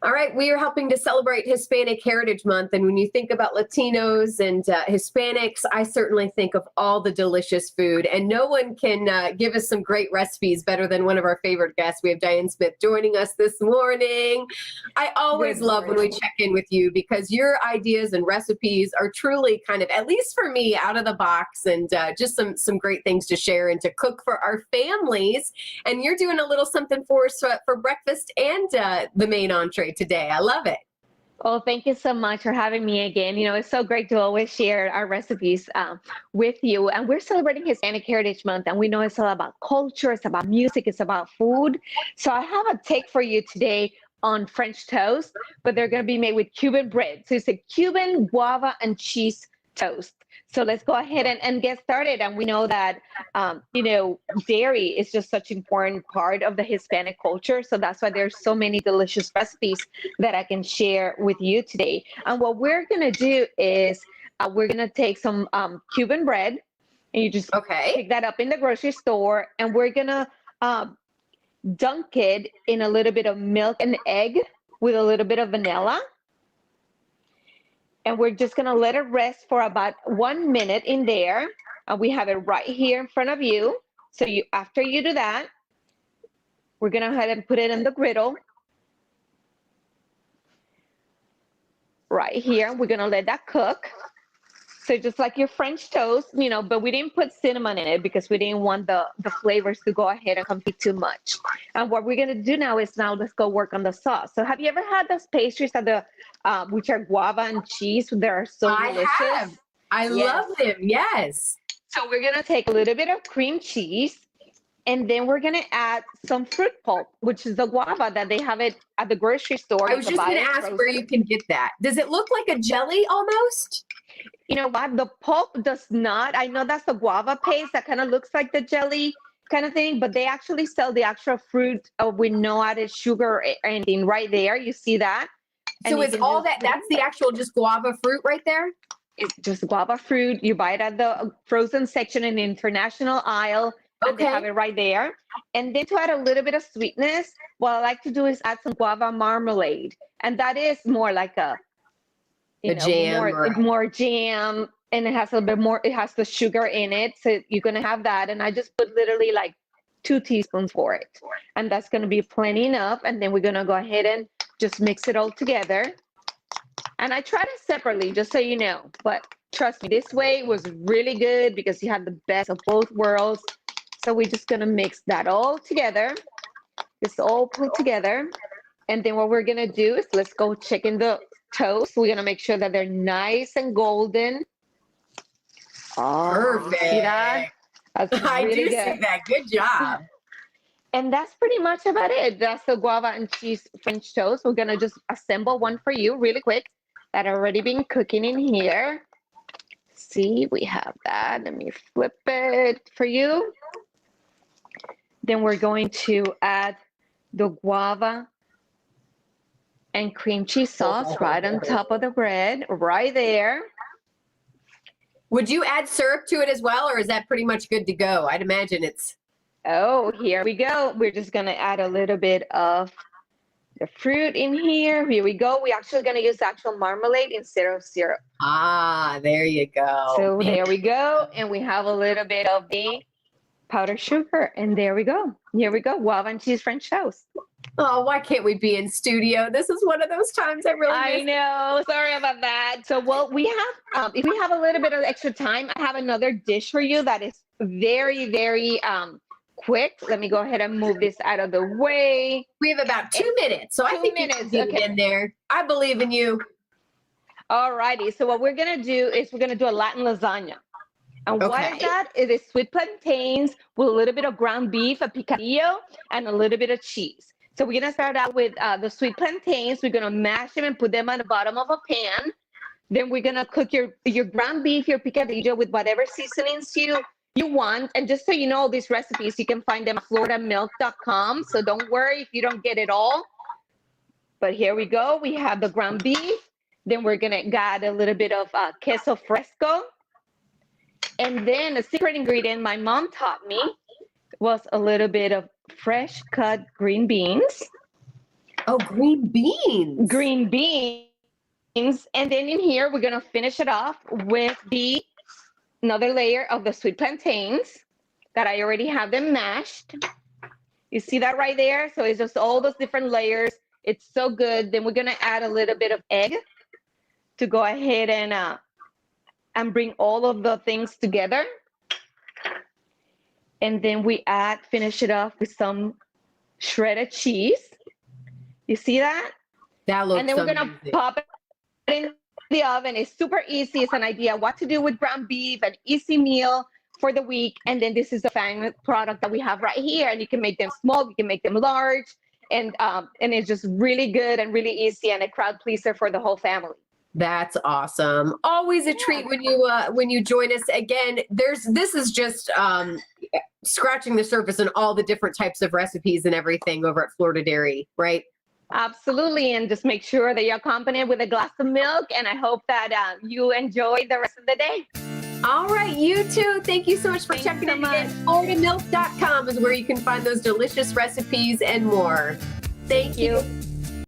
All right, we are helping to celebrate Hispanic Heritage Month. And when you think about Latinos and Hispanics, I certainly think of all the delicious food. And no one can give us some great recipes better than one of our favorite guests. We have Diahann Smith joining us this morning. I always love when we check in with you because your ideas and recipes are truly kind of, at least for me, out of the box and just some great things to share and to cook for our families. And you're doing a little something for us for breakfast and the main entree today. I love it. Well, thank you so much for having me again. You know, it's so great to always share our recipes with you. And we're celebrating Hispanic Heritage Month, and we know it's all about culture, it's about music, it's about food. So I have a take for you today on French toast, but they're going to be made with Cuban bread. So it's a Cuban guava and cheese toast. So let's go ahead and get started. And we know that, dairy is just such an important part of the Hispanic culture. So that's why there's so many delicious recipes that I can share with you today. And what we're going to do is we're going to take some Cuban bread, and you just pick that up in the grocery store, and we're going to dunk it in a little bit of milk and egg with a little bit of vanilla. And we're just going to let it rest for about 1 minute in there. We have it right here in front of you. So after you do that, we're going to go ahead and put it in the griddle. Right here. We're going to let that cook. So just like your French toast, but we didn't put cinnamon in it because we didn't want the flavors to go ahead and compete too much. And what we're going to do now let's go work on the sauce. So have you ever had those pastries at which are guava and cheese? They are so delicious. I have. I love them. Yes. So we're going to take a little bit of cream cheese, and then we're going to add some fruit pulp, which is the guava that they have it at the grocery store. I was just going to ask where you can get that. Does it look like a jelly almost? You know what? The pulp does not. I know that's the guava paste that kind of looks like the jelly kind of thing, but they actually sell the actual fruit with no added sugar or anything right there. You see that? So it's all that's the actual just guava fruit right there? It's just guava fruit. You buy it at the frozen section in the international aisle. And they have it right there. And then to add a little bit of sweetness, what I like to do is add some guava marmalade. And that is more like jam, more jam, and it has a little bit more, it has the sugar in it. So you're going to have that. And I just put literally like 2 teaspoons for it. And that's going to be plenty enough. And then we're going to go ahead and just mix it all together. And I tried it separately, just so you know. But trust me, this way was really good because you have the best of both worlds. So we're just going to mix that all together. It's all put together. And then what we're going to do is let's go check in the toast. We're going to make sure that they're nice and golden. Oh, perfect. See that? That's I really do good. see that. Good job. And that's pretty much about it. That's the guava and cheese French toast. We're going to just assemble one for you really quick that already been cooking in here. See, we have that. Let me flip it for you. Then we're going to add the guava and cream cheese sauce right on top of the bread, right there. Would you add syrup to it as well, or is that pretty much good to go? I'd imagine it's... Oh, here we go. We're just going to add a little bit of the fruit in here. Here we go. We're actually going to use actual marmalade instead of syrup. Ah, there you go. So there we go. And we have a little bit of the powdered sugar. And there we go. Here we go. Guava and cheese French toast. Oh, why can't we be in studio? This is one of those times I really miss. I know. Sorry about that. So, well, we have, if we have a little bit of extra time, I have another dish for you that is very, very quick. Let me go ahead and move this out of the way. We have about 2 minutes. So I think you can get it in there. I believe in you. All righty. So what we're going to do is we're going to do a Latin lasagna. And what is that? It is sweet plantains with a little bit of ground beef, a picadillo, and a little bit of cheese. So we're going to start out with the sweet plantains. We're going to mash them and put them on the bottom of a pan. Then we're going to cook your ground beef, your picadillo with whatever seasonings you want. And just so you know, these recipes, you can find them at floridamilk.com. So don't worry if you don't get it all. But here we go. We have the ground beef. Then we're going to add a little bit of queso fresco. And then a secret ingredient my mom taught me was a little bit of fresh cut green beans. Oh, green beans. Green beans. And then in here, we're going to finish it off with another layer of the sweet plantains that I already have them mashed. You see that right there? So it's just all those different layers. It's so good. Then we're going to add a little bit of egg to go ahead and bring all of the things together. And then we finish it off with some shredded cheese. You see that? That looks And then we're going to pop it in the oven. It's super easy. It's an idea what to do with ground beef, an easy meal for the week. And then this is the final product that we have right here. And you can make them small, you can make them large. And it's just really good and really easy and a crowd pleaser for the whole family. That's awesome. Always a treat when you join us again. This is just scratching the surface on all the different types of recipes and everything over at Florida Dairy, right? Absolutely. And just make sure that you accompany it with a glass of milk. And I hope that you enjoy the rest of the day. All right, you too. Thank you so much for checking in again. FloridaMilk.com is where you can find those delicious recipes and more. Thank you.